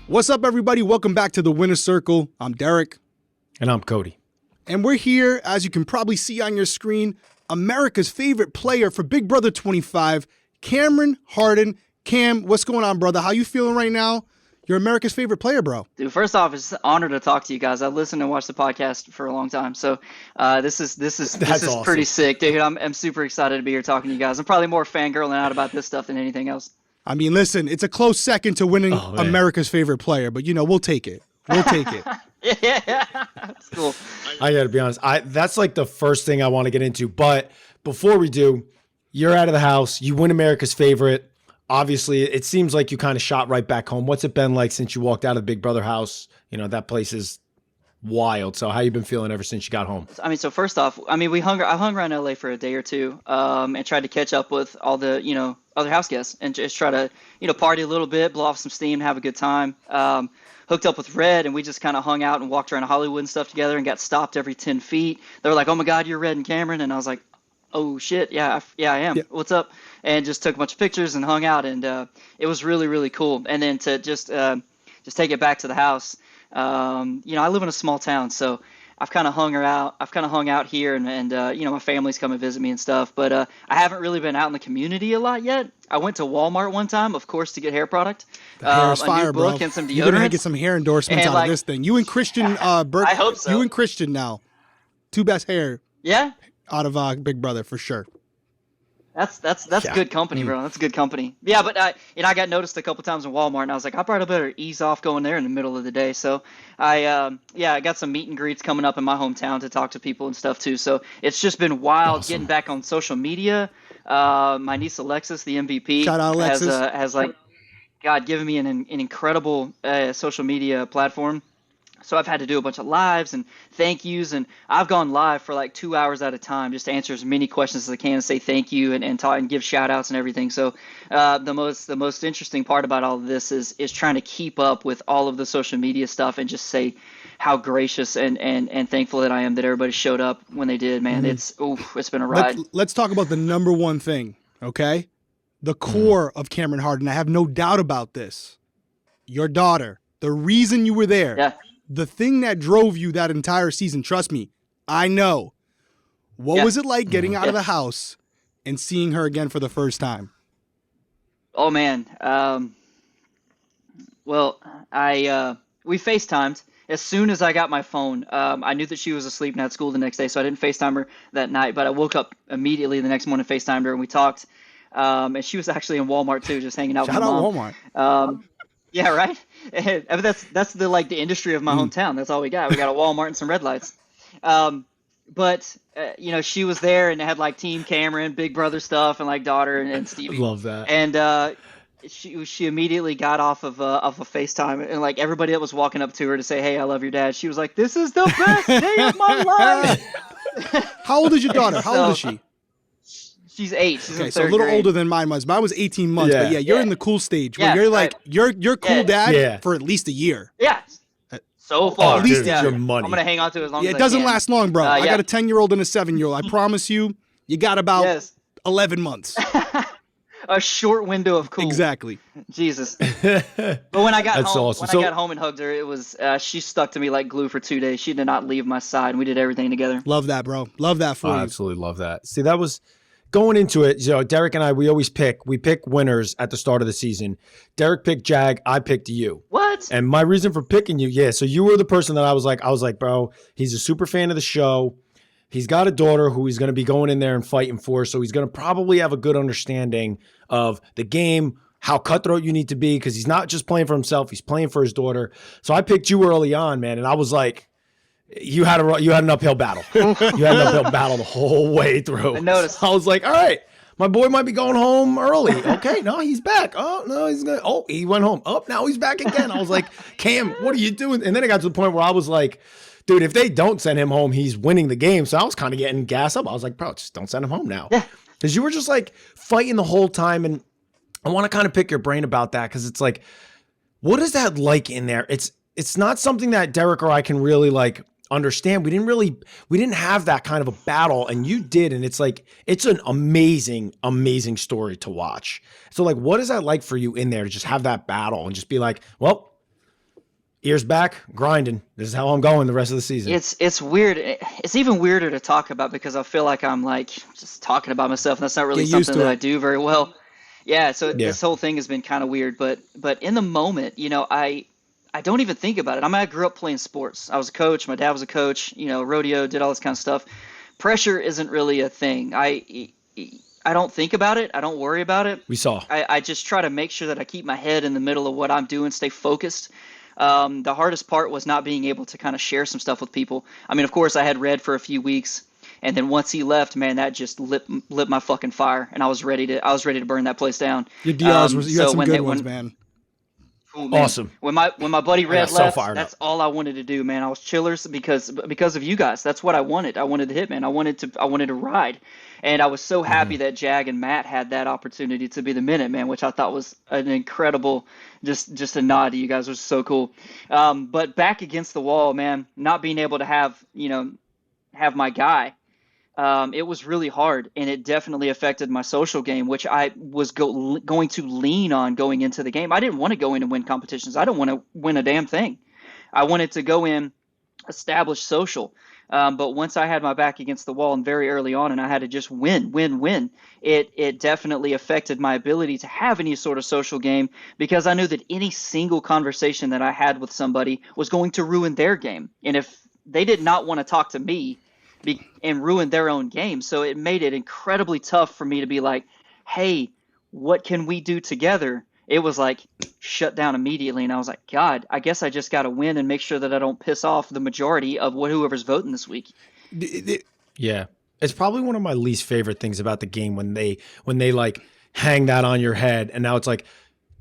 What's up, everybody? Welcome back to the Winner's Circle. I'm Derek. And I'm Cody. And we're here, as you can probably see on your screen, America's favorite player for Big Brother 25, Cameron Hardin. Cam, what's going on, brother? How you feeling right now? You're America's favorite player, bro. Dude, first off, it's an honor to talk to you guys. I've listened and watched the podcast for a long time, so this is awesome. Pretty sick, dude. I'm super excited to be here talking to you guys. I'm probably more fangirling out about this stuff than anything else. I mean, listen, it's a close second to winning America's favorite player, but we'll take it. We'll take it. Yeah, that's cool. I gotta be honest. That's like the first thing I want to get into. But before we do, you're out of the house. You win America's favorite. Obviously, it seems like you kind of shot right back home. What's it been like since you walked out of the Big Brother house? That place is wild. So how you been feeling ever since you got home? I mean, so first off, I hung around LA for a day or two, and tried to catch up with all the, other house guests and just try to, party a little bit, blow off some steam, have a good time. Hooked up with Red, and we just kind of hung out and walked around Hollywood and stuff together and got stopped every 10 feet. They were like, "Oh my God, you're Red and Cameron." And I was like, "Oh shit, yeah, I am. Yeah. What's up?" And just took a bunch of pictures and hung out, and it was really, really cool. And then to just take it back to the house, I live in a small town, so I've kind of hung out here, and my family's come and visit me and stuff. But I haven't really been out in the community a lot yet. I went to Walmart one time, of course, to get hair product. The hair is fire, a new book bro. and some deodorant. You're gonna get some hair endorsements out of this thing. You and Christian Burke. I hope so. You and Christian now, two best hair. Yeah. Out of Big Brother for sure. That's good company, bro. That's good company. Yeah, but I got noticed a couple times in Walmart, and I was like, I probably better ease off going there in the middle of the day. So I got some meet and greets coming up in my hometown to talk to people and stuff too. So it's just been wild getting back on social media. My niece Alexis, the MVP, shout out Alexis, has given me an incredible social media platform. So I've had to do a bunch of lives and thank yous, and I've gone live for like 2 hours at a time just to answer as many questions as I can and say thank you and talk and give shout outs and everything. So the most interesting part about all of this is trying to keep up with all of the social media stuff and just say how gracious and thankful that I am that everybody showed up when they did, man. It's been a ride. Let's talk about the number one thing, okay? The core of Cameron Hardin. I have no doubt about this. Your daughter, the reason you were there. Yeah. The thing that drove you that entire season, trust me, I know. What was it like getting out of the house and seeing her again for the first time? Oh, man. We FaceTimed. As soon as I got my phone, I knew that she was asleep and had school the next day, so I didn't FaceTime her that night. But I woke up immediately the next morning, FaceTimed her, and we talked. And she was actually in Walmart, too, just hanging out with my mom. Shout out Walmart. Yeah, right. That's the industry of my hometown. That's all we got. We got a Walmart and some red lights. But she was there and it had Team Cameron, Big Brother stuff, and daughter and Stevie. Love that. And she immediately got off of a FaceTime, and everybody that was walking up to her to say, "Hey, I love your dad," she was like, "This is the best day of my life." How old is your daughter? How old is she? She's 8. She's in so a third little grade. older than mine was. Mine was 18 months. Yeah. But you're in the cool stage where you're you're cool dad for at least a year. Yeah. So far. At least your money. I'm gonna hang on to it as long as I it doesn't can. last long, bro. I got a 10-year-old and a 7-year-old. I promise you got about 11 months. A short window of cool. Exactly. Jesus. But when I got That's home, awesome. I got home and hugged her, it was she stuck to me like glue for 2 days. She did not leave my side. We did everything together. Love that, bro. Love that for you. I absolutely love that. See, that was going into it. Derek and I, we always pick winners at the start of the season. Derek picked Jag. I picked you. What? And my reason for picking you, so you were the person that I was like, bro, he's a super fan of the show. He's got a daughter who he's going to be going in there and fighting for. So he's going to probably have a good understanding of the game, how cutthroat you need to be, because he's not just playing for himself. He's playing for his daughter. So I picked you early on, man. And I was like, you had an uphill battle. You had an uphill battle the whole way through. I noticed. I was like, all right, my boy might be going home early. Okay, no, he's back. Oh, no, he's going. Oh, he went home. Oh, now he's back again. I was like, Cam, what are you doing? And then it got to the point where I was like, dude, if they don't send him home, he's winning the game. So I was kind of getting gassed up. I was like, bro, just don't send him home now. Yeah. Because you were just fighting the whole time. And I want to kind of pick your brain about that, because it's what is that like in there? It's not something that Derek or I can really understand. We didn't have that kind of a battle, and you did. And it's an amazing, amazing story to watch. So what is that like for you in there to just have that battle and just be like, well, Ears back, grinding. This is how I'm going the rest of the season. It's weird. It's even weirder to talk about because I feel like I'm like just talking about myself, and that's not really Get used something to that I it. do very well. Yeah, so Yeah. this whole thing has been kind of weird, but in the moment, I don't even think about it. I grew up playing sports. I was a coach. My dad was a coach. Rodeo, did all this kind of stuff. Pressure isn't really a thing. I don't think about it. I don't worry about it. We saw. I just try to make sure that I keep my head in the middle of what I'm doing, stay focused. The hardest part was not being able to kind of share some stuff with people. I mean, of course, I had Red for a few weeks, and then once he left, man, that just lit my fucking fire, and I was ready to burn that place down. Your DRs you So had some when good they ones, when man. Oh, man. Awesome. When my buddy got Red so left, fired that's up. all I wanted to do, man. I was chillers because of you guys. That's what I wanted. I wanted the hitman. I wanted to ride, and I was so happy that Jag and Matt had that opportunity to be the Minuteman, which I thought was an incredible, just a nod to you guys. It was so cool. But back against the wall, man, not being able to have my guy. It was really hard, and it definitely affected my social game, which I was going to lean on going into the game. I didn't want to go in and win competitions. I don't want to win a damn thing. I wanted to go in, establish social. But once I had my back against the wall and very early on, and I had to just win, it definitely affected my ability to have any sort of social game because I knew that any single conversation that I had with somebody was going to ruin their game. And if they did not want to talk to me, and ruin their own game. So it made it incredibly tough for me to be like, hey, what can we do together? It was like shut down immediately. And I was like, God, I guess I just got to win and make sure that I don't piss off the majority of whoever's voting this week. Yeah. It's probably one of my least favorite things about the game when they like hang that on your head and now it's like,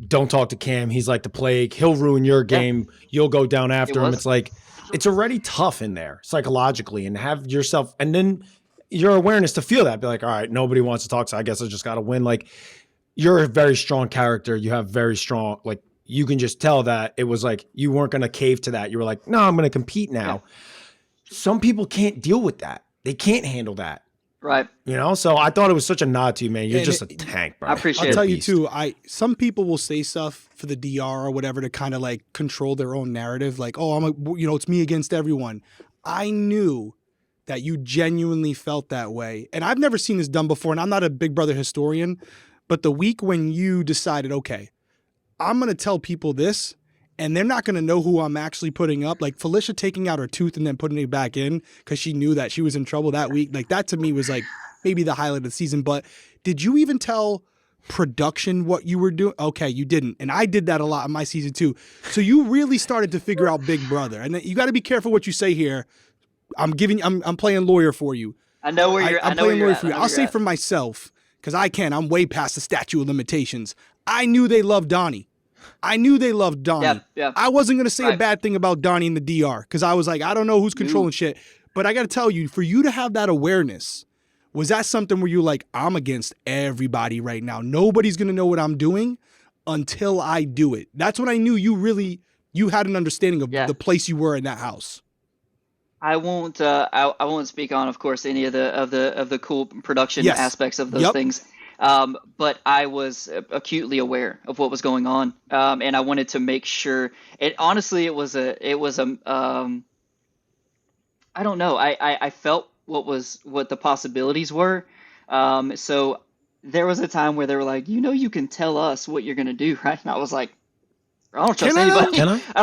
don't talk to Cam. He's like the plague. He'll ruin your game. You'll go down after him. It's like, it's already tough in there psychologically and have yourself, and then your awareness to feel that, be like, all right, nobody wants to talk. So I guess I just got to win. Like you're a very strong character. You have very strong, like you can just tell that it was like, you weren't going to cave to that. You were like, no, I'm going to compete now. Yeah. Some people can't deal with that. They can't handle that. Right. So I thought it was such a nod to you, man. You're just a tank, bro. I appreciate it. I'll tell you too, some people will say stuff for the DR or whatever to kind of like control their own narrative. Like, oh, it's me against everyone. I knew that you genuinely felt that way. And I've never seen this done before, and I'm not a Big Brother historian, but the week when you decided, okay, I'm going to tell people this, and they're not going to know who I'm actually putting up. Like Felicia taking out her tooth and then putting it back in because she knew that she was in trouble that week. Like that to me was like maybe the highlight of the season. But did you even tell production what you were doing? Okay, you didn't. And I did that a lot in my season too. So you really started to figure out Big Brother. And you got to be careful what you say here. I'm playing lawyer for you. I know where you're. I'm playing lawyer for you. I'll say for myself, because I'm way past the statute of limitations. I knew they loved Donnie. Yeah. I wasn't going to say a bad thing about Donnie in the DR because I was like, I don't know who's controlling shit. But I got to tell you, for you to have that awareness, was that something where you're like, I'm against everybody right now. Nobody's going to know what I'm doing until I do it. That's when I knew you had an understanding of the place you were in that house. I won't. I won't speak on, of course, any of the cool production aspects of those things. But I was acutely aware of what was going on, and I wanted to make sure. Honestly, it was a. I don't know. I felt what the possibilities were. So there was a time where they were like, you can tell us what you're gonna do, right? And I was like, I don't trust anybody. I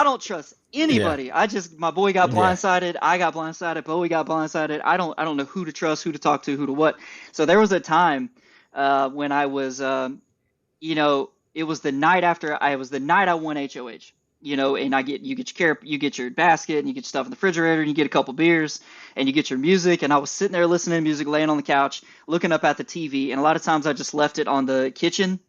don't trust anybody. Yeah. My boy got blindsided. I got blindsided. Bowie got blindsided. I don't know who to trust, who to talk to, who to what. So there was a time when I was, it was the night I won HOH. And you get your basket and you get your stuff in the refrigerator and you get a couple beers and you get your music. And I was sitting there listening to music, laying on the couch, looking up at the TV. And a lot of times I just left it on the kitchen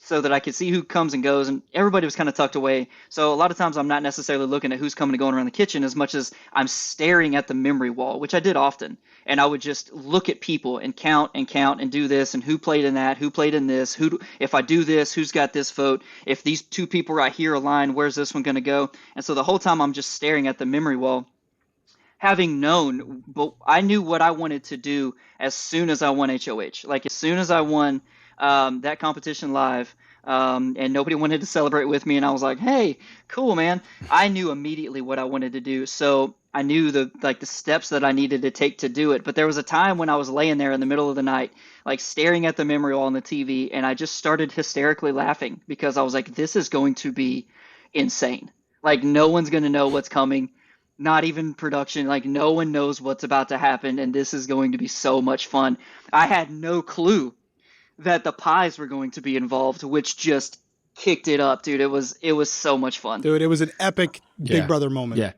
so that I could see who comes and goes, and everybody was kind of tucked away. So a lot of times I'm not necessarily looking at who's coming and going around the kitchen as much as I'm staring at the memory wall, which I did often. And I would just look at people and count and do this, and who played in that, who played in this, if I do this, who's got this vote, if these two people right here align, where's this one going to go? And so the whole time I'm just staring at the memory wall, having known, but I knew what I wanted to do as soon as I won HOH. Like as soon as I won that competition live, and nobody wanted to celebrate with me. And I was like, hey, cool, man. I knew immediately what I wanted to do. So I knew the steps that I needed to take to do it. But there was a time when I was laying there in the middle of the night, like staring at the memory wall on the TV, and I just started hysterically laughing because I was like, this is going to be insane. Like, no one's going to know what's coming, not even production. Like, no one knows what's about to happen, and this is going to be so much fun. I had no clue that the pies were going to be involved, which just kicked it up, dude. It was so much fun. Dude, it was an epic Big Brother moment. Yeah.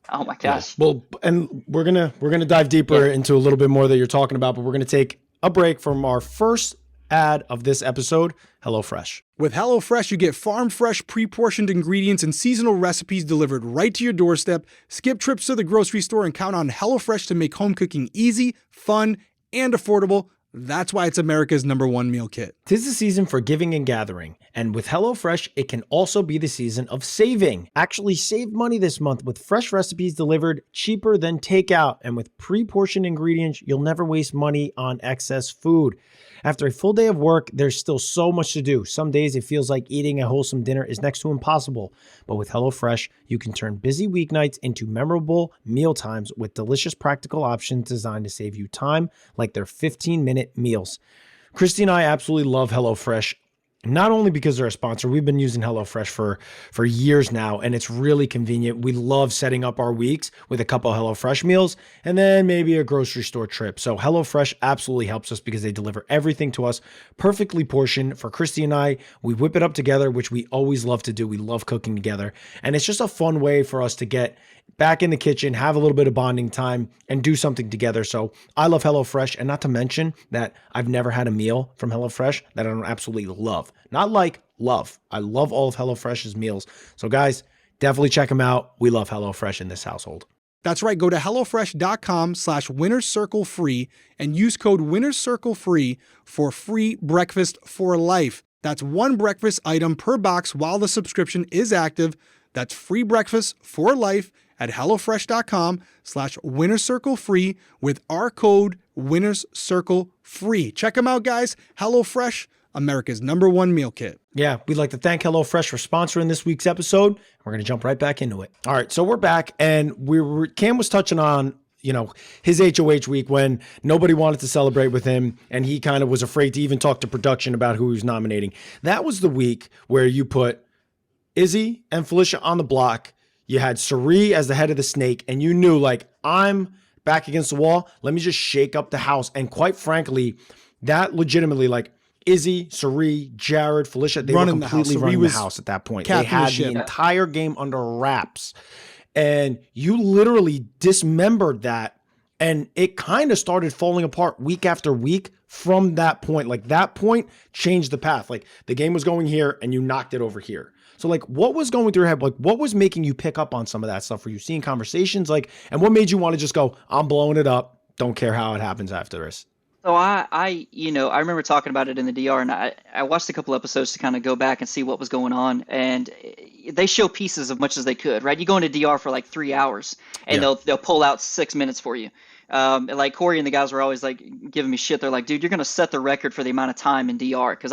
Oh my gosh. Yeah. Well, and we're gonna dive deeper into a little bit more that you're talking about, but we're gonna take a break from our first ad of this episode, HelloFresh. With HelloFresh, you get farm-fresh, pre-portioned ingredients and seasonal recipes delivered right to your doorstep. Skip trips to the grocery store and count on HelloFresh to make home cooking easy, fun, and affordable. That's why it's America's #1 meal kit. 'Tis the season for giving and gathering, and with HelloFresh, it can also be the season of saving. Actually, save money this month with fresh recipes delivered cheaper than takeout, and with pre-portioned ingredients, you'll never waste money on excess food. After a full day of work, there's still so much to do. Some days it feels like eating a wholesome dinner is next to impossible. But with HelloFresh, you can turn busy weeknights into memorable meal times with delicious practical options designed to save you time, like their 15-minute meals. Christy and I absolutely love HelloFresh. Not only because they're a sponsor, we've been using HelloFresh for years now, and it's really convenient. We love setting up our weeks with a couple of HelloFresh meals and then maybe a grocery store trip. So HelloFresh absolutely helps us because they deliver everything to us perfectly portioned. For Christy and I, we whip it up together, which we always love to do. We love cooking together, and it's just a fun way for us to get back in the kitchen, have a little bit of bonding time, and do something together. So I love HelloFresh, and not to mention that I've never had a meal from HelloFresh that I don't absolutely love. Not like love. I love all of HelloFresh's meals. So guys, definitely check them out. We love HelloFresh in this household. That's right. Go to HelloFresh.com/winnerscirclefree and use code winnerscirclefree for free breakfast for life. That's one breakfast item per box while the subscription is active. That's free breakfast for life at HelloFresh.com/winnerscirclefree with our code winnerscirclefree. Check them out, guys. HelloFresh, America's #1 meal kit. Yeah, we'd like to thank HelloFresh for sponsoring this week's episode. We're going to jump right back into it. All right, so we're back, and Cam was touching on, his HOH week when nobody wanted to celebrate with him, and he kind of was afraid to even talk to production about who he was nominating. That was the week where you put Izzy and Felicia on the block. You had Sari as the head of the snake, and you knew, like, I'm back against the wall. Let me just shake up the house. And quite frankly, that legitimately, like, Izzy, Sari, Jared, Felicia, they were completely running the house at that point. They had the entire game under wraps. And you literally dismembered that, and it kind of started falling apart week after week from that point. Like, that point changed the path. Like, the game was going here, and you knocked it over here. So, like, what was going through your head? Like, what was making you pick up on some of that stuff? Were you seeing conversations? Like, and what made you want to just go, I'm blowing it up, don't care how it happens after this? So I remember talking about it in the DR, and I watched a couple episodes to kind of go back and see what was going on, and they show pieces of much as they could, right? You go into DR for like 3 hours, and they'll pull out 6 minutes for you. Like Corey and the guys were always like giving me shit. They're like, dude, you're gonna set the record for the amount of time in DR, because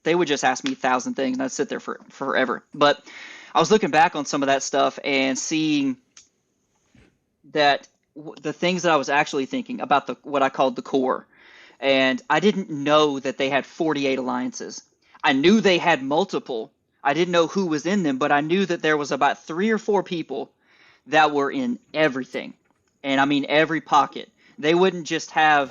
they would just ask me 1,000 things, and I'd sit there for forever. But I was looking back on some of that stuff and seeing that the things that I was actually thinking about, what I called the core, and I didn't know that they had 48 alliances. I knew they had multiple. I didn't know who was in them, but I knew that there was about 3 or 4 people that were in everything, and I mean every pocket. They wouldn't just have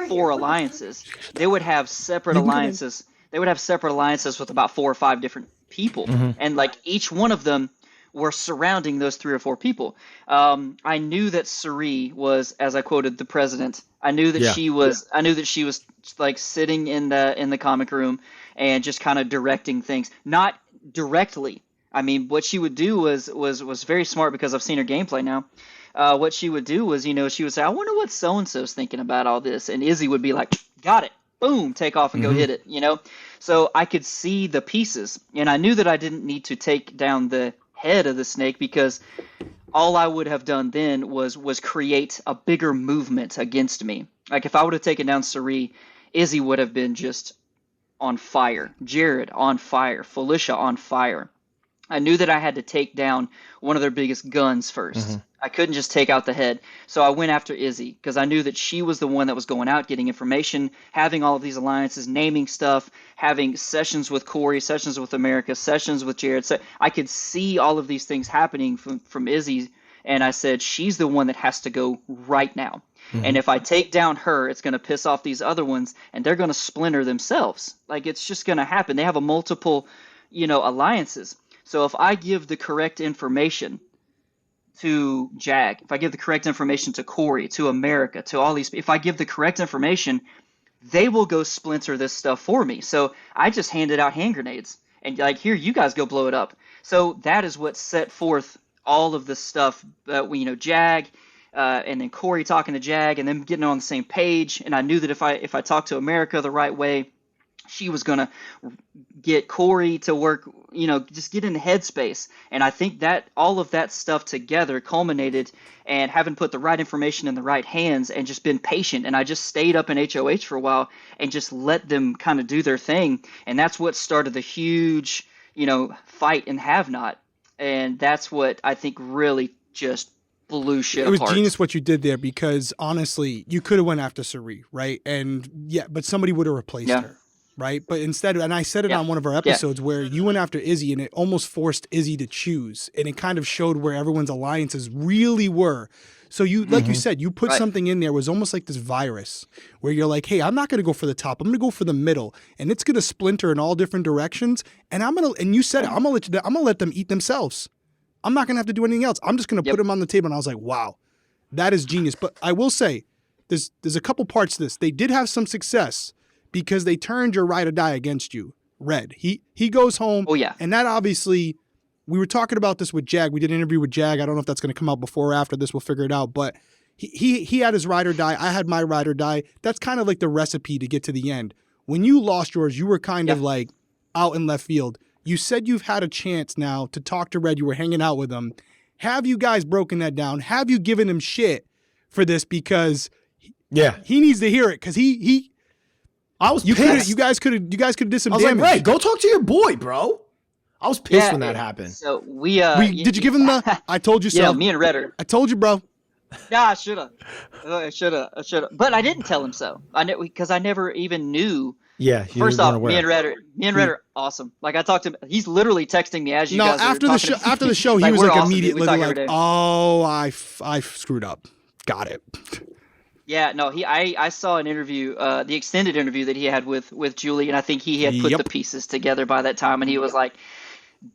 4 alliances. They would have separate alliances. They would have separate alliances with about 4 or 5 different people, and like each one of them were surrounding those 3 or 4 people. I knew that Sari was, as I quoted, the president. I knew that she was. I knew that she was like sitting in the comic room and just kind of directing things, not directly. I mean, what she would do was very smart, because I've seen her gameplay now. What she would do was, she would say, I wonder what so and so's thinking about all this, and Izzy would be like, got it. Boom, take off and go hit it, So I could see the pieces, and I knew that I didn't need to take down the head of the snake, because all I would have done then was create a bigger movement against me. Like, if I would have taken down Sari, Izzy would have been just on fire, Jared on fire, Felicia on fire. I knew that I had to take down one of their biggest guns first. I couldn't just take out the head. So I went after Izzy because I knew that she was the one that was going out, getting information, having all of these alliances, naming stuff, having sessions with Corey, sessions with America, sessions with Jared. So I could see all of these things happening from Izzy. And I said, she's the one that has to go right now. And if I take down her, it's going to piss off these other ones and they're going to splinter themselves. Like, it's just going to happen. They have a multiple, alliances. So if I give the correct information to Jag, if I give the correct information to Corey, to America, to all these, if I give the correct information, they will go splinter this stuff for me. So I just handed out hand grenades and like, here, you guys go blow it up. So that is what set forth all of the stuff that we, Jag, and then Corey talking to Jag and them getting on the same page. And I knew that if I talked to America the right way, she was going to get Corey to work, just get in the headspace. And I think that all of that stuff together culminated and having put the right information in the right hands and just been patient. And I just stayed up in HOH for a while and just let them kind of do their thing. And that's what started the huge, fight in Have Not. And that's what I think really just blew shit apart. It was genius what you did there because honestly, you could have went after Sari, right? And but somebody would have replaced her. Right. But instead, and I said it on one of our episodes where you went after Izzy and it almost forced Izzy to choose. And it kind of showed where everyone's alliances really were. So you, like you said, you put something in there. It was almost like this virus where you're like, hey, I'm not going to go for the top. I'm going to go for the middle and it's going to splinter in all different directions. And and you said, I'm going to let them eat themselves. I'm not going to have to do anything else. I'm just going to put them on the table. And I was like, wow, that is genius. But I will say there's a couple parts to this. They did have some success, because they turned your ride or die against you. Red. He goes home. Oh, yeah. And that obviously, we were talking about this with Jag. We did an interview with Jag. I don't know if that's going to come out before or after this. We'll figure it out. But he had his ride or die. I had my ride or die. That's kind of like the recipe to get to the end. When you lost yours, you were kind of like out in left field. You said you've had a chance now to talk to Red. You were hanging out with him. Have you guys broken that down? Have you given him shit for this? Because he needs to hear it because I was pissed. You guys could have did some damage. damage. Like, Ray, go talk to your boy, bro. I was pissed when that happened. So did you give him the I told you so? Yeah, me and Red are. I told you, bro. Yeah, I should have. But I didn't tell him so. I knew because I never even knew. Yeah. First off, me and Red are awesome. Like I talked to him. He's literally texting me as you guys after are the show. After the show, he was like immediately like, "Oh, I screwed up. Got it." Yeah, no, I saw an interview, the extended interview that he had with Julie, and I think he had put the pieces together by that time, and he was like,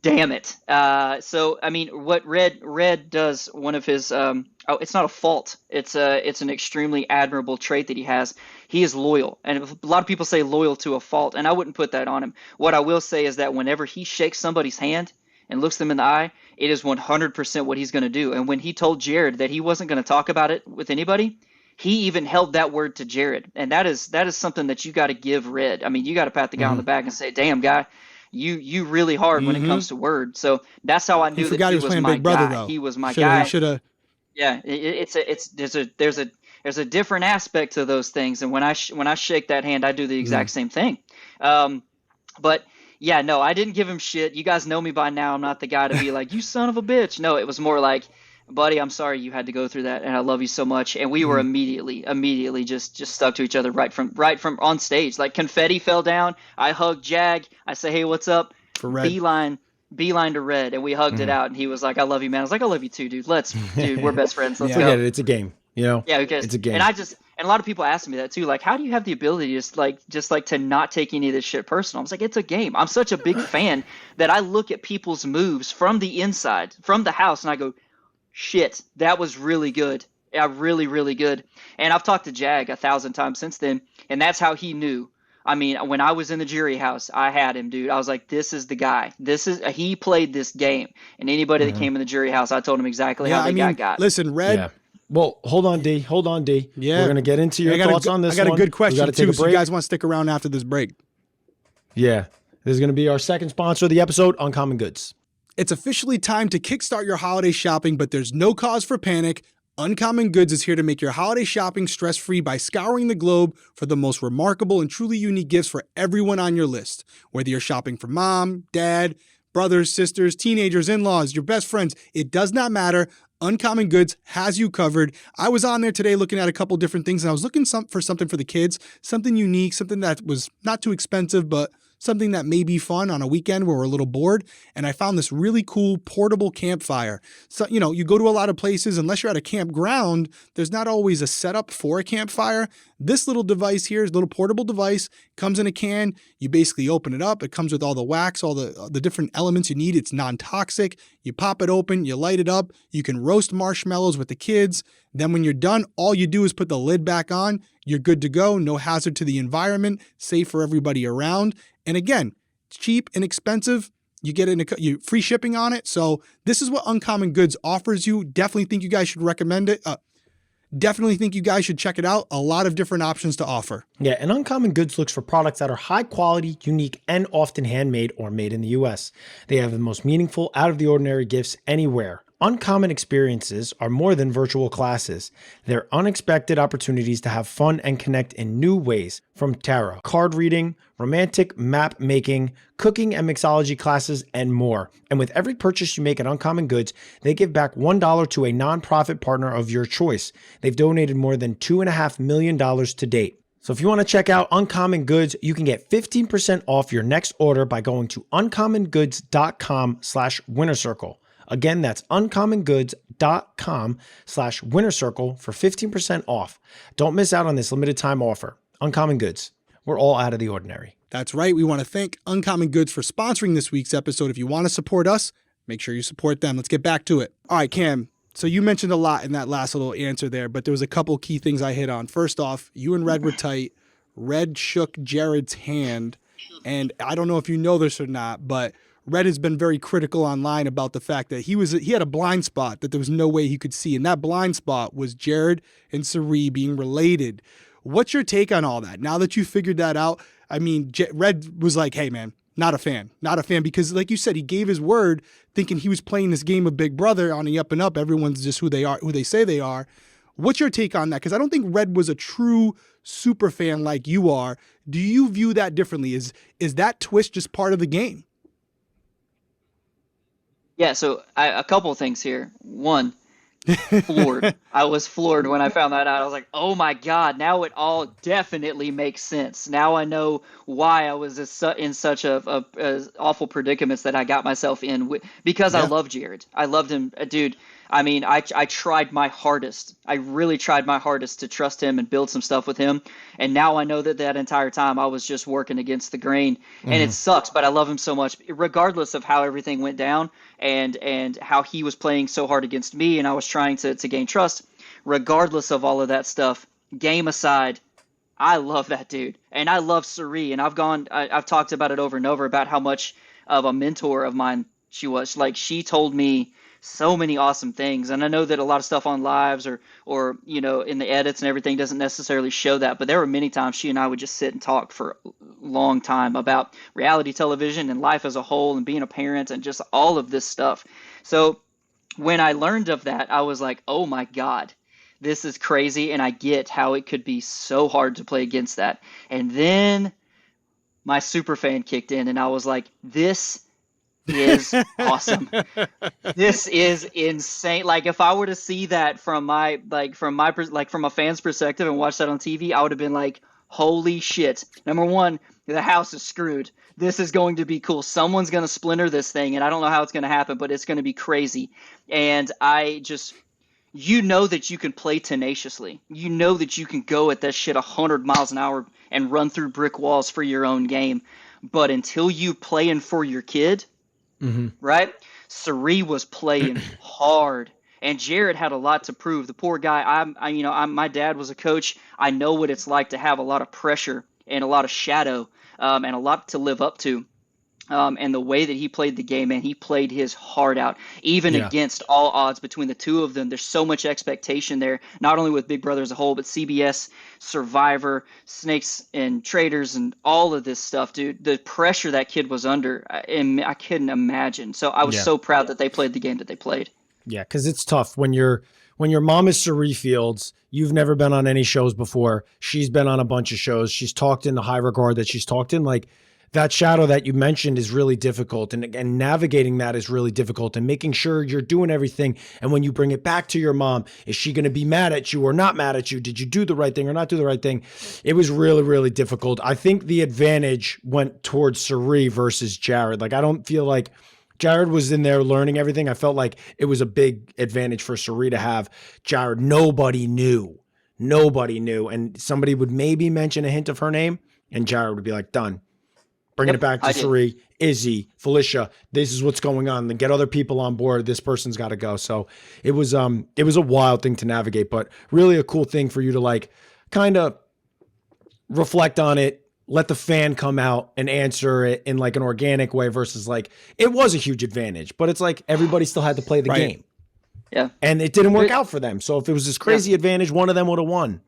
damn it. So, I mean, what Red does, one of his, it's not a fault. It's an extremely admirable trait that he has. He is loyal, and a lot of people say loyal to a fault, and I wouldn't put that on him. What I will say is that whenever he shakes somebody's hand and looks them in the eye, it is 100% what he's going to do. And when he told Jared that he wasn't going to talk about it with anybody, he even held that word to Jared, and that is something that you got to give Red. I mean, you got to pat the guy on the back and say, "Damn, guy, you really hard when it comes to word." So that's how I knew that he was my guy. Though. He was my guy. He should have. Yeah, there's a different aspect to those things, and when I shake that hand, I do the exact same thing. But yeah, no, I didn't give him shit. You guys know me by now. I'm not the guy to be like, "You son of a bitch." No, it was more like, buddy, I'm sorry you had to go through that, and I love you so much. And we were immediately just stuck to each other right from on stage. Like confetti fell down. I hugged Jag. I say, hey, what's up? For Red. Beeline to Red, and we hugged it out. And he was like, I love you, man. I was like, I love you too, dude. Dude, we're best friends. Let's go. Forget it. It's a game. Yeah, because it's a game. And a lot of people ask me that too. Like, how do you have the ability to just to not take any of this shit personal? I was like, it's a game. I'm such a big fan that I look at people's moves from the inside, from the house, and I go, shit, that was really good. Yeah, really, really good. And I've talked to Jag 1,000 times since then, and that's how he knew. I mean, when I was in the jury house, I had him, dude. I was like, this is the guy. He played this game. And anybody that came in the jury house, I told him exactly how they got. Listen, Red. Yeah. Well, hold on, D. Yeah. We're going to get into your thoughts on this one. I got a good question, too, so you guys want to stick around after this break. Yeah. This is going to be our second sponsor of the episode, Uncommon Goods. It's officially time to kickstart your holiday shopping, but there's no cause for panic. Uncommon Goods is here to make your holiday shopping stress-free by scouring the globe for the most remarkable and truly unique gifts for everyone on your list. Whether you're shopping for mom, dad, brothers, sisters, teenagers, in-laws, your best friends, it does not matter. Uncommon Goods has you covered. I was on there today looking at a couple different things, and I was looking for something for the kids, something unique, something that was not too expensive, but something that may be fun on a weekend where we're a little bored. And I found this really cool portable campfire. So, you go to a lot of places, unless you're at a campground, there's not always a setup for a campfire. This little device here is a little portable device, comes in a can. You basically open it up. It comes with all the wax, all the different elements you need. It's non-toxic. You pop it open, you light it up. You can roast marshmallows with the kids. Then when you're done, all you do is put the lid back on. You're good to go. No hazard to the environment. Safe for everybody around. And again, it's cheap, inexpensive. You get you free shipping on it. So this is what Uncommon Goods offers you. Definitely think you guys should recommend it. Definitely think you guys should check it out. A lot of different options to offer. Yeah, and Uncommon Goods looks for products that are high quality, unique, and often handmade or made in the US. They have the most meaningful, out of the ordinary gifts anywhere. Uncommon experiences are more than virtual classes. They're unexpected opportunities to have fun and connect in new ways, from tarot, card reading, romantic map making, cooking and mixology classes, and more. And with every purchase you make at Uncommon Goods, they give back $1 to a nonprofit partner of your choice. They've donated more than $2.5 million to date. So if you want to check out Uncommon Goods, you can get 15% off your next order by going to uncommongoods.com/winnercircle. Again, that's uncommongoods.com/winnercircle for 15% off. Don't miss out on this limited time offer. Uncommon Goods. We're all out of the ordinary. That's right. We want to thank Uncommon Goods for sponsoring this week's episode. If you want to support us, make sure you support them. Let's get back to it. All right, Cam. So you mentioned a lot in that last little answer there, but there was a couple key things I hit on. First off, you and Red were tight. Red shook Jared's hand. And I don't know if you know this or not, but Red has been very critical online about the fact that he had a blind spot that there was no way he could see. And that blind spot was Jared and Sari being related. What's your take on all that? Now that you figured that out, I mean, Red was like, hey, man, not a fan, because like you said, he gave his word thinking he was playing this game of Big Brother on the up and up. Everyone's just who they are, who they say they are. What's your take on that? Because I don't think Red was a true super fan like you are. Do you view that differently? Is that twist just part of the game? Yeah, so a couple of things here. One, floored. I was floored when I found that out. I was like, oh my God, now it all definitely makes sense. Now I know why I was in such a awful predicaments that I got myself in because I love Jared. I loved him, dude. I mean, I tried my hardest. I really tried my hardest to trust him and build some stuff with him. And now I know that entire time I was just working against the grain. And it sucks, but I love him so much, regardless of how everything went down and how he was playing so hard against me and I was trying to gain trust. Regardless of all of that stuff, game aside, I love that dude. And I love Sari. And I've talked about it over and over about how much of a mentor of mine she was. Like, she told me so many awesome things. And I know that a lot of stuff on lives or in the edits and everything doesn't necessarily show that, but there were many times she and I would just sit and talk for a long time about reality television and life as a whole and being a parent and just all of this stuff. So when I learned of that, I was like, oh my God, this is crazy. And I get how it could be so hard to play against that. And then my super fan kicked in and I was like, this is awesome. This is insane. Like, if I were to see that from a fan's perspective and watch that on TV, I would have been like, holy shit. Number one, the house is screwed. This is going to be cool. Someone's going to splinter this thing, and I don't know how it's going to happen, but it's going to be crazy. And that you can play tenaciously. You know that you can go at that shit 100 miles an hour and run through brick walls for your own game. But until you playing for your kid, right? Sari was playing hard, and Jared had a lot to prove. The poor guy. My dad was a coach. I know what it's like to have a lot of pressure and a lot of shadow, and a lot to live up to. And the way that he played the game, man, he played his heart out, even against all odds between the two of them. There's so much expectation there, not only with Big Brother as a whole, but CBS, Survivor, Snakes and Traders, and all of this stuff, dude. The pressure that kid was under, I couldn't imagine. So I was so proud that they played the game that they played. Yeah, because it's tough when you're when your mom is Sari Fields, you've never been on any shows before. She's been on a bunch of shows. She's talked in the high regard that she's talked in. Like, that shadow that you mentioned is really difficult, and navigating that is really difficult, and making sure you're doing everything. And when you bring it back to your mom, is she going to be mad at you or not mad at you? Did you do the right thing or not do the right thing? It was really, really difficult. I think the advantage went towards Sari versus Jared. Like, I don't feel like Jared was in there learning everything. I felt like it was a big advantage for Sari to have Jared. Nobody knew. And somebody would maybe mention a hint of her name, and Jared would be like, done. Bringing it back to Sari, Izzy, Felicia. This is what's going on. Then get other people on board. This person's got to go. So it was a wild thing to navigate, but really a cool thing for you to like kind of reflect on it, let the fan come out and answer it in like an organic way versus like, it was a huge advantage, but it's like everybody still had to play the game. Yeah. And it didn't work out for them. So if it was this crazy advantage, one of them would have won.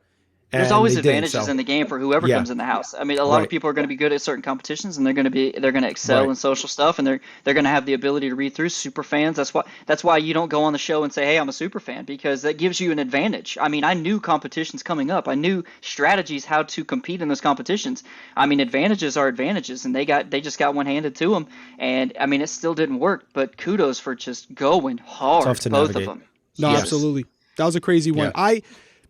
There's always advantages in the game for whoever comes in the house. I mean, a lot of people are going to be good at certain competitions, and they're going to excel in social stuff, and they're going to have the ability to read through super fans. That's why you don't go on the show and say, "Hey, I'm a super fan," because that gives you an advantage. I mean, I knew competitions coming up. I knew strategies how to compete in those competitions. I mean, advantages are advantages, and they just got one handed to them. And I mean, it still didn't work, but kudos for just going hard, both navigate. of them. No, absolutely. That was a crazy one. Yeah.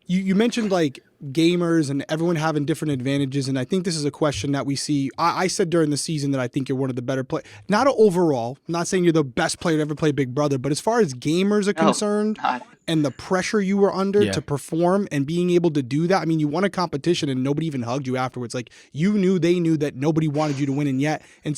You mentioned like gamers and everyone having different advantages, and I think this is a question that we see. I said during the season that I think you're one of the better players. Not overall, I'm not saying you're the best player to ever play Big Brother, but as far as gamers are concerned and the pressure you were under to perform and being able to do that, I mean, you won a competition and nobody even hugged you afterwards. Like, they knew that nobody wanted you to win, and yet, and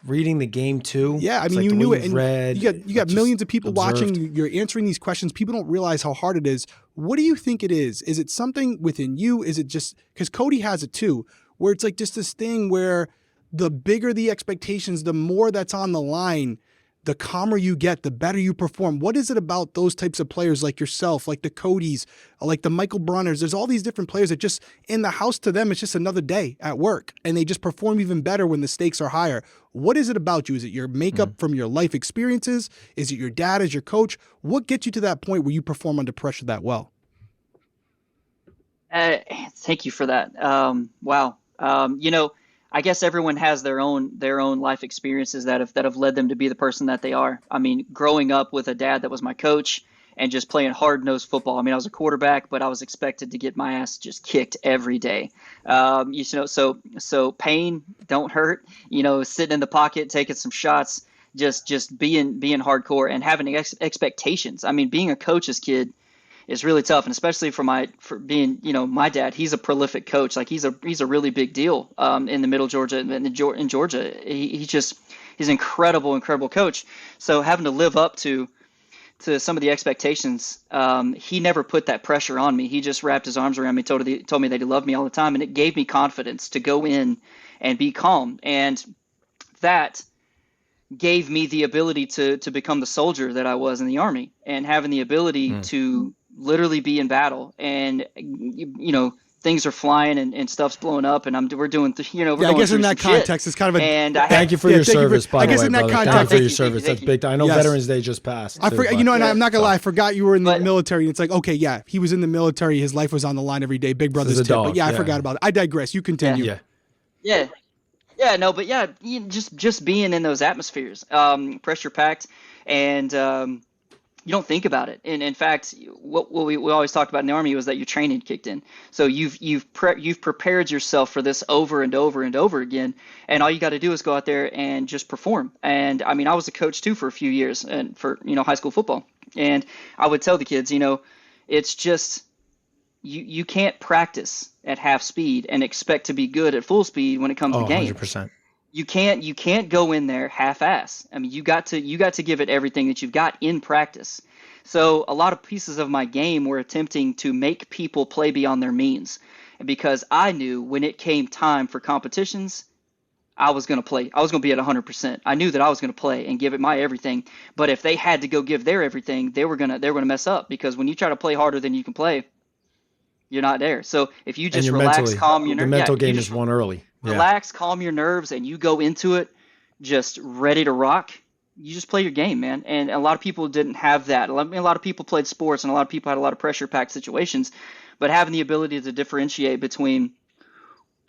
reading the game too. Yeah, I mean, like you knew it, and you got millions of people watching. You're answering these questions. People don't realize how hard it is. What do you think it is? Is it something within you? Is it just because Cody has it too, where it's like just this thing where the bigger the expectations, the more that's on the line, the calmer you get, the better you perform. What is it about those types of players like yourself, like the Codys, like the Michael Brunners? There's all these different players that just in the house, to them, it's just another day at work, and they just perform even better when the stakes are higher. What is it about you? Is it your makeup from your life experiences? Is it your dad as your coach? What gets you to that point where you perform under pressure that well? Thank you for that. Wow. I guess everyone has their own life experiences that have led them to be the person that they are. I mean, growing up with a dad that was my coach and just playing hard-nosed football. I mean, I was a quarterback, but I was expected to get my ass just kicked every day. So pain don't hurt. Sitting in the pocket, taking some shots, just being hardcore and having expectations. I mean, being a coach's kid is really tough, and especially for being, my dad. He's a prolific coach. Like, he's a really big deal in the Middle Georgia and in Georgia. He's an incredible coach. So having to live up to some of the expectations, he never put that pressure on me. He just wrapped his arms around me, told me that he loved me all the time, and it gave me confidence to go in and be calm. And that gave me the ability to become the soldier that I was in the Army, and having the ability to literally be in battle, and things are flying and stuff's blowing up, and we're doing I guess in that context it's kind of a thank you for your service, by the way. I guess in that context, thank you for your service. That's big. I know Veterans Day just passed. I forgot, and I'm not gonna lie, I forgot you were in the military, and it's like, okay, yeah, he was in the military, his life was on the line every day, Big Brother's tip. But I forgot about it. I digress. You continue. Just being in those atmospheres, pressure packed, and you don't think about it. And in fact, what we always talked about in the Army was that your training kicked in. So you've prepared yourself for this over and over and over again, and all you got to do is go out there and just perform. And I mean, I was a coach too for a few years, and for high school football. And I would tell the kids, it's just you can't practice at half speed and expect to be good at full speed when it comes to games. 100%. You can't go in there half-ass. I mean, you got to give it everything that you've got in practice. So a lot of pieces of my game were attempting to make people play beyond their means, because I knew when it came time for competitions, I was going to play. I was going to be at 100%. I knew that I was going to play and give it my everything. But if they had to go give their everything, they were going to mess up, because when you try to play harder than you can play, you're not there. So if you just relax, calm your nerves. The mental game is won early. Relax, calm your nerves, and you go into it just ready to rock. you just play your game, man. And a lot of people didn't have that. A lot of people played sports, and a lot of people had a lot of pressure-packed situations. But having the ability to differentiate between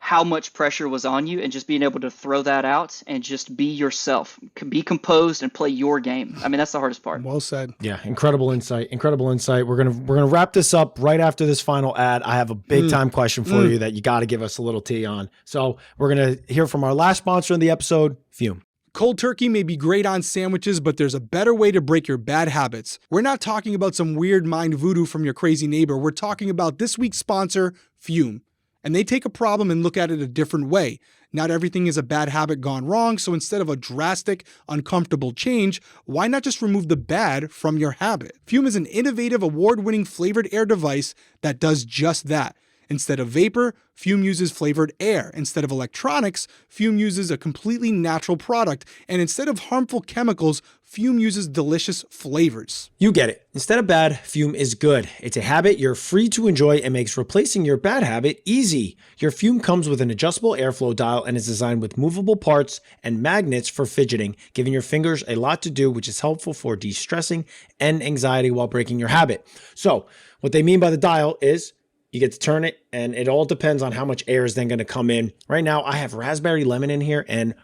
how much pressure was on you and just being able to throw that out and just be yourself, be composed and play your game. I mean, that's the hardest part. Well said. Yeah, incredible insight. Incredible insight. We're gonna wrap this up right after this final ad. I have a big time question for you that you got to give us a little tea on. So we're gonna hear from our last sponsor in the episode, Fume. Cold turkey may be great on sandwiches, but there's a better way to break your bad habits. We're not talking about some weird mind voodoo from your crazy neighbor. We're talking about this week's sponsor, Fume. And they take a problem and look at it a different way. Not everything is a bad habit gone wrong, so instead of a drastic, uncomfortable change, why not just remove the bad from your habit? Fume is an innovative, award-winning flavored air device that does just that. Instead of vapor, Fume uses flavored air. Instead of electronics, Fume uses a completely natural product. And instead of harmful chemicals, Fume uses delicious flavors. You get it. Instead of bad, Fume is good. It's a habit you're free to enjoy and makes replacing your bad habit easy. Your Fume comes with an adjustable airflow dial and is designed with movable parts and magnets for fidgeting, giving your fingers a lot to do, which is helpful for de-stressing and anxiety while breaking your habit. So what they mean by the dial is you get to turn it, and it all depends on how much air is then going to come in. Right now, I have raspberry lemon in here, and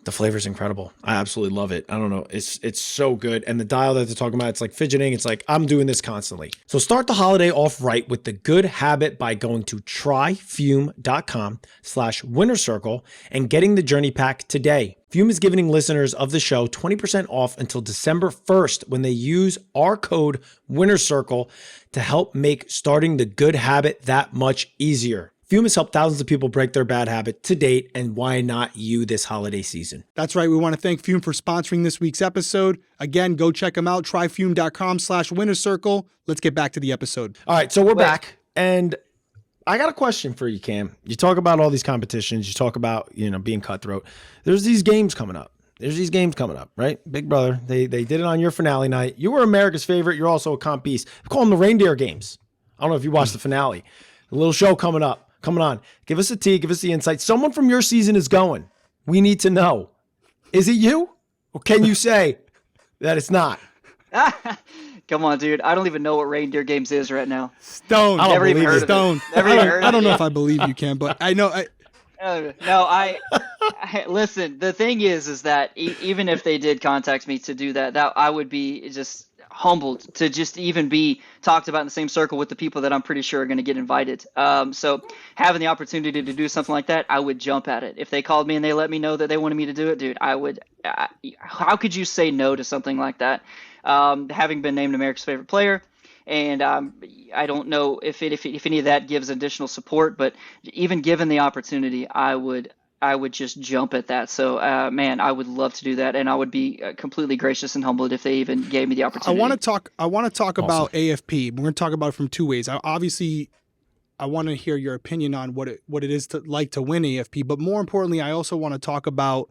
the flavor is incredible. I absolutely love it. I don't know. It's so good. And the dial that they're talking about, it's like fidgeting. It's like I'm doing this constantly. So start the holiday off right with the good habit by going to tryfume.com/winnercircle and getting the journey pack today. Fume is giving listeners of the show 20% off until December 1st when they use our code WINNERCIRCLE to help make starting the good habit that much easier. Fume has helped thousands of people break their bad habit to date, and why not you this holiday season? That's right. We want to thank Fume for sponsoring this week's episode. Again, go check them out. Tryfume.com/winnercircle. Let's get back to the episode. All right, so we're back, and I got a question for you, Cam. You talk about all these competitions. You talk about, being cutthroat. There's these games coming up. Right? Big Brother. They did it on your finale night. You were America's favorite. You're also a comp beast. We call them the reindeer games. I don't know if you watched the finale. A little show coming on. Give us a tea. Give us the insight. Someone from your season is going. We need to know. Is it you? Or can you say that it's not? Come on, dude. I don't even know what reindeer games is right now. Stone. Never even heard Stone. of it. I don't know if I believe you can, but I know. I listen. The thing is that even if they did contact me to do that I would be just humbled to just even be talked about in the same circle with the people that I'm pretty sure are going to get invited. So having the opportunity to do something like that, I would jump at it. If they called me and they let me know that they wanted me to do it, dude, I would. How could you say no to something like that? Having been named America's favorite player. And I don't know if any of that gives additional support, but even given the opportunity, I would just jump at that. So, man, I would love to do that, and I would be completely gracious and humbled if they even gave me the opportunity. I want to talk awesome. about AFP. We're going to talk about it from two ways. I want to hear your opinion on what it is to win AFP, but more importantly, I also want to talk about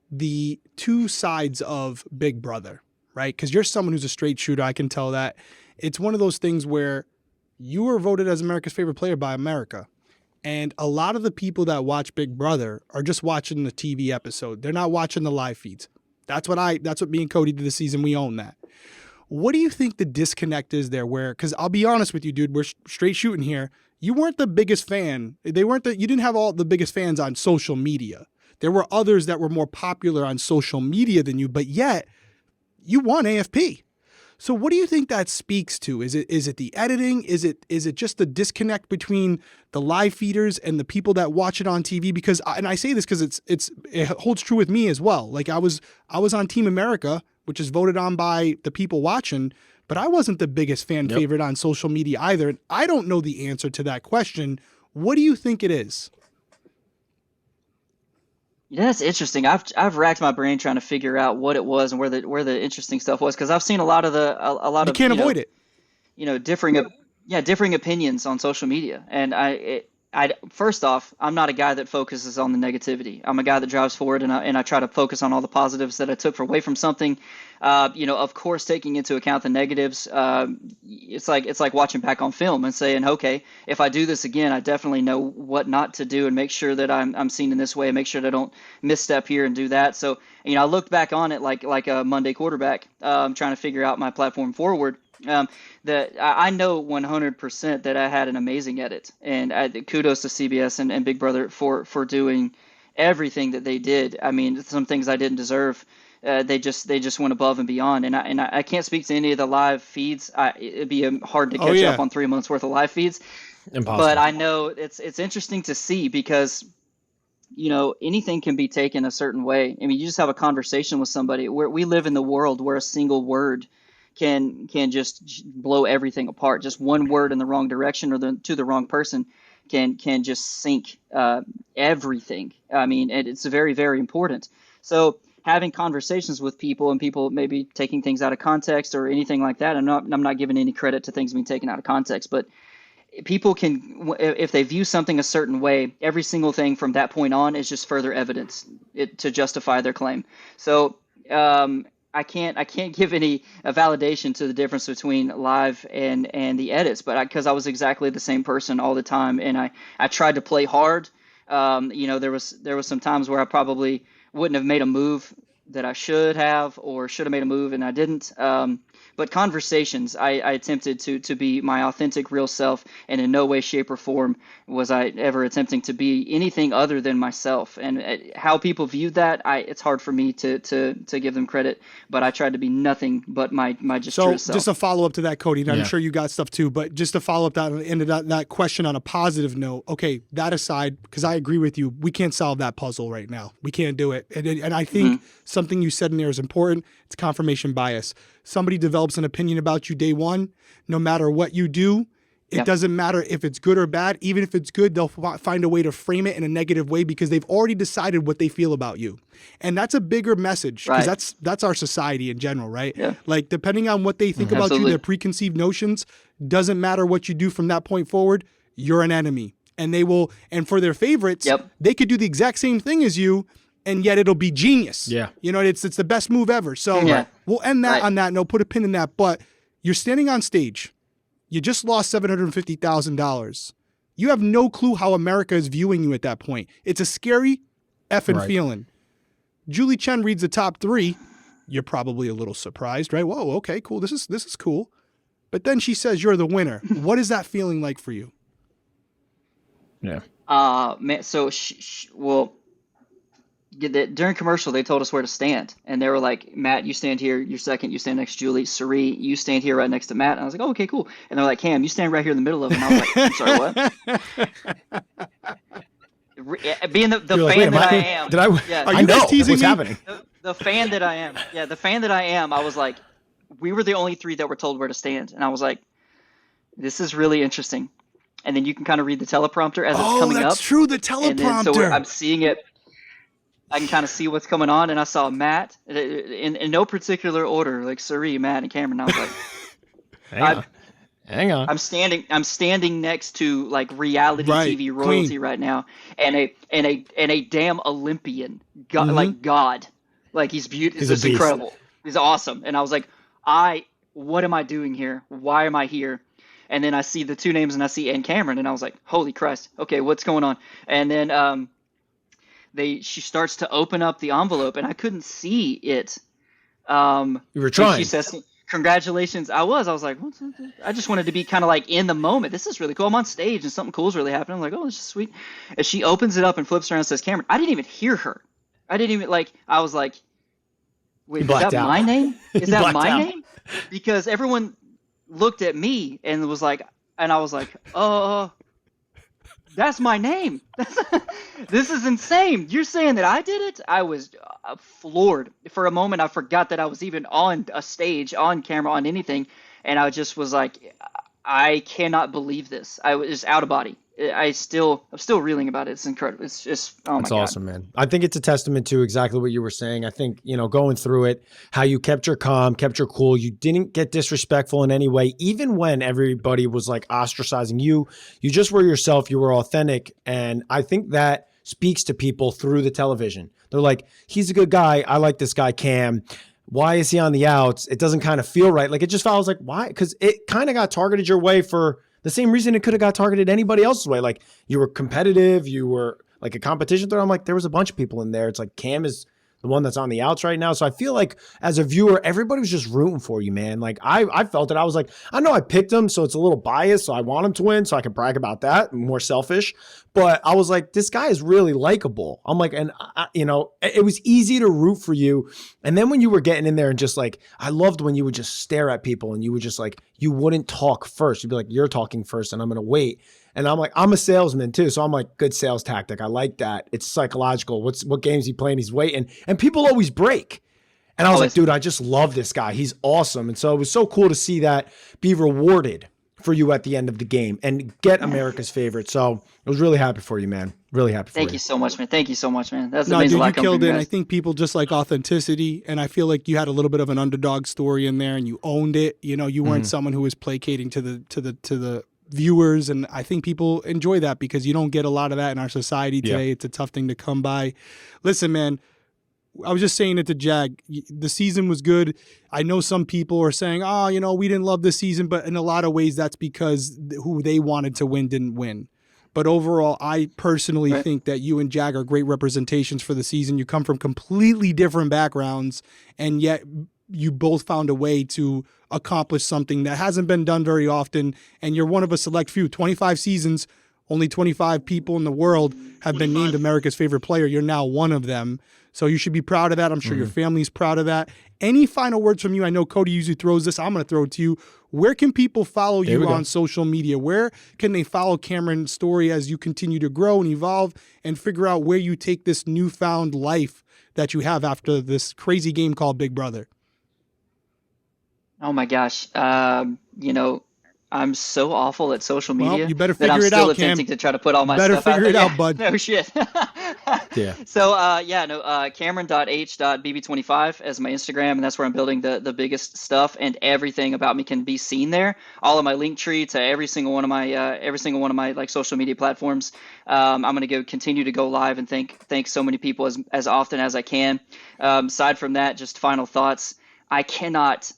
the two sides of Big Brother, right? Because you're someone who's a straight shooter. I can tell that. It's one of those things where you were voted as America's favorite player by America. And a lot of the people that watch Big Brother are just watching the TV episode. They're not watching the live feeds. That's what me and Cody did this season. We own that. What do you think the disconnect is there because I'll be honest with you, dude, we're straight shooting here. You weren't the biggest fan. You didn't have all the biggest fans on social media. There were others that were more popular on social media than you, but yet you won AFP. So what do you think that speaks to? Is it the editing? Is it just the disconnect between the live feeders and the people that watch it on TV? Because I say this because it holds true with me as well. Like I was on Team America, which is voted on by the people watching, but I wasn't the biggest fan favorite on social media either. And I don't know the answer to that question. What do you think it is? Yeah, that's interesting. I've racked my brain trying to figure out what it was and where the interesting stuff was, because I've seen a lot of you can't avoid it. Differing opinions on social media, and First off, I'm not a guy that focuses on the negativity. I'm a guy that drives forward, and I try to focus on all the positives that I took away from something. Of course, taking into account the negatives. It's like watching back on film and saying, okay, if I do this again, I definitely know what not to do and make sure that I'm seen in this way, and make sure that I don't misstep here and do that. So, I looked back on it like a Monday quarterback, trying to figure out my platform forward. That I know 100% that I had an amazing edit, and kudos to CBS and Big Brother for doing everything that they did. I mean, some things I didn't deserve. They just went above and beyond, and I can't speak to any of the live feeds. It'd be hard to catch up on 3 months worth of live feeds. Impossible. But I know it's interesting to see because anything can be taken a certain way. I mean, you just have a conversation with somebody. We live in the world where a single word can just blow everything apart. Just one word in the wrong direction or to the wrong person can just sink everything. I mean, it's very, very important. So having conversations with people and people maybe taking things out of context or anything like that. I'm not giving any credit to things being taken out of context, but people can, if they view something a certain way, every single thing from that point on is just further evidence to justify their claim. So, I can't give any validation to the difference between live and the edits, but because I was exactly the same person all the time, and I tried to play hard. There was some times where I probably wouldn't have made a move that I should have made a move and I didn't. But conversations, I attempted to be my authentic, real self, and in no way, shape, or form was I ever attempting to be anything other than myself. And how people viewed that, it's hard for me to give them credit, but I tried to be nothing but my just true self. So just a follow up to that, Cody, and I'm sure you got stuff too, but just to follow up that question on a positive note, okay, that aside, because I agree with you, we can't solve that puzzle right now. We can't do it. And I think something you said in there is important. It's confirmation bias. Somebody develops an opinion about you day one, no matter what you do. It doesn't matter if it's good or bad. Even if it's good, they'll find a way to frame it in a negative way because they've already decided what they feel about you. And that's a bigger message because that's our society in general, right? Yeah. Like depending on what they think about you, their preconceived notions, doesn't matter what you do from that point forward, you're an enemy. And they will, and for their favorites, they could do the exact same thing as you, and yet it'll be genius. Yeah. It's the best move ever. So we'll end that on that note, put a pin in that. But you're standing on stage. You just lost $750,000. You have no clue how America is viewing you at that point. It's a scary effing feeling. Julie Chen reads the top 3. You're probably a little surprised, right? Whoa, okay, cool. This is cool. But then she says you're the winner. What is that feeling like for you? Yeah. Man, so during commercial, they told us where to stand, and they were like, "Matt, you stand here. You're second. You stand next to Julie. Sari, you stand here right next to Matt." And I was like, "Oh, okay, cool." And they're like, "Cam, you stand right here in the middle of them." I was like, "I'm sorry, what?" Being the fan that I am, are you guys teasing me? Happening? The fan that I am, the fan that I am. I was like, we were the only 3 that were told where to stand, and I was like, "This is really interesting." And then you can kind of read the teleprompter as it's coming up. Oh, that's true, the teleprompter. And then, so I'm seeing it. I can kind of see what's coming on, and I saw Matt in no particular order, like Sari, Matt, and Cameron. And I was like, Hang on. I'm standing next to like reality TV royalty right now, and a damn Olympian, God, like he's beautiful. He's just incredible. He's awesome. And I was like, what am I doing here? Why am I here? And then I see the 2 names, and I see Cameron, and I was like, holy Christ, okay, what's going on? And then she starts to open up the envelope, and I couldn't see it. You were trying. She says, "Congratulations." I was like, "What's that?" I just wanted to be kind of like in the moment. This is really cool. I'm on stage, and something cool is really happening. I'm like, "Oh, this is sweet." And she opens it up and flips around and says, "Cameron." I didn't even hear her. I didn't even I was like, "Wait, is that my name? Is that my name?" Because everyone looked at me and was like, and I was like, that's my name. This is insane. You're saying that I did it? I was floored. For a moment, I forgot that I was even on a stage, on camera, on anything. And I just was like, I cannot believe this. I was just out of body. I'm still reeling about it. It's incredible. It's just, oh my That's God. awesome, man. I think it's a testament to exactly what you were saying. I think, going through it, how you kept your calm, kept your cool. You didn't get disrespectful in any way, even when everybody was like ostracizing you. You just were yourself. You were authentic. And I think that speaks to people through the television. They're like, he's a good guy. I like this guy, Cam. Why is he on the outs? It doesn't kind of feel right. Like, it just felt like, why? Because it kind of got targeted your way for the same reason it could have got targeted anybody else's way. Like, you were competitive, you were like a competition threat. I'm like, there was a bunch of people in there. It's like, Cam is the one that's on the outs right now. So I feel like as a viewer, everybody was just rooting for you, man. Like, I felt it. I was like, I know I picked him, so it's a little biased. So I want him to win so I can brag about that. I'm more selfish. But I was like, this guy is really likable. I'm like, and it was easy to root for you. And then when you were getting in there and just like, I loved when you would just stare at people and you would just like, you wouldn't talk first. You'd be like, you're talking first and I'm going to wait. And I'm like, I'm a salesman too. So I'm like, good sales tactic. I like that. It's psychological. What game's he playing? He's waiting. And people always break. And I was like, dude, I just love this guy. He's awesome. And so it was so cool to see that be rewarded for you at the end of the game and get America's favorite. So I was really happy for you, man. Really happy for you. Thank you so much, man. Thank you so much, man. That's No, amazing. dude, you killed it. And I think people just like authenticity, and I feel like you had a little bit of an underdog story in there, and you owned it. You weren't someone who was placating to the viewers, and I think people enjoy that because you don't get a lot of that in our society today. It's a tough thing to come by. Listen, man, I was just saying it to Jag. The season was good. I know some people are saying, we didn't love this season, but in a lot of ways that's because who they wanted to win didn't win. But overall, I personally think that you and Jag are great representations for the season. You come from completely different backgrounds, and yet you both found a way to accomplish something that hasn't been done very often. And you're one of a select few. 25 seasons, only 25 people in the world have been named America's favorite player. You're now one of them. So you should be proud of that. I'm sure your family's proud of that. Any final words from you? I know Cody usually throws this. I'm going to throw it to you. Where can people follow you on social media? Where can they follow Cameron's story as you continue to grow and evolve and figure out where you take this newfound life that you have after this crazy game called Big Brother? Oh my gosh. I'm so awful at social media. Well, you better that I'm figure it still out, Cam. attempting to try to put all my Better stuff out figure it there. out, bud. No shit. Yeah. So Cameron.h.bb25 as my Instagram, and that's where I'm building the biggest stuff, and everything about me can be seen there. All of my link tree to every single one of my like social media platforms. I'm gonna continue to go live and thank so many people as often as I can. Aside from that, just final thoughts. I cannot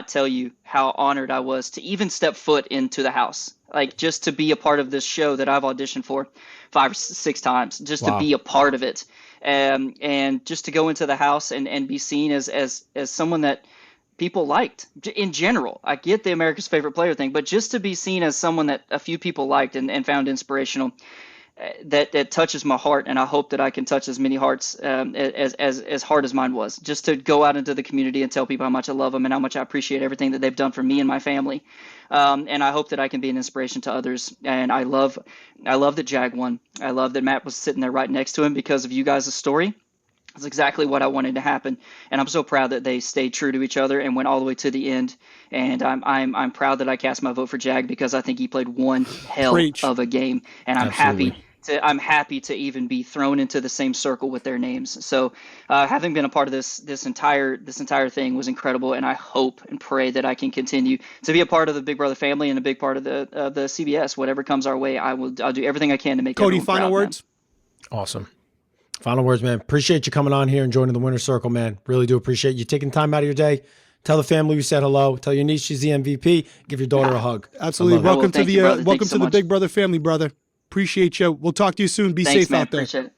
tell you how honored I was to even step foot into the house, like just to be a part of this show that I've auditioned for 5 or 6 times, just to be a part of it, and just to go into the house and be seen as someone that people liked in general. I get the America's favorite player thing, but just to be seen as someone that a few people liked and found inspirational. That touches my heart, and I hope that I can touch as many hearts as hard as mine was. Just to go out into the community and tell people how much I love them and how much I appreciate everything that they've done for me and my family. And I hope that I can be an inspiration to others. And I love that Jag won. I love that Matt was sitting there right next to him because of you guys' story. That's exactly what I wanted to happen, and I'm so proud that they stayed true to each other and went all the way to the end. And I'm proud that I cast my vote for Jag because I think he played one hell of a game, and I'm happy to even be thrown into the same circle with their names. So having been a part of this entire thing was incredible, and I hope and pray that I can continue to be a part of the Big Brother family and a big part of the CBS. Whatever comes our way, I'll do everything I can to make Cody, everyone final proud, words. Man. Awesome. Final words, man. Appreciate you coming on here and joining the winner's circle, man. Really do appreciate you taking time out of your day. Tell the family we said hello. Tell your niece she's the MVP. Give your daughter a hug. Absolutely. Welcome to the Big Brother family, brother. Appreciate you. We'll talk to you soon. Be Thanks, safe man. out there. Appreciate it.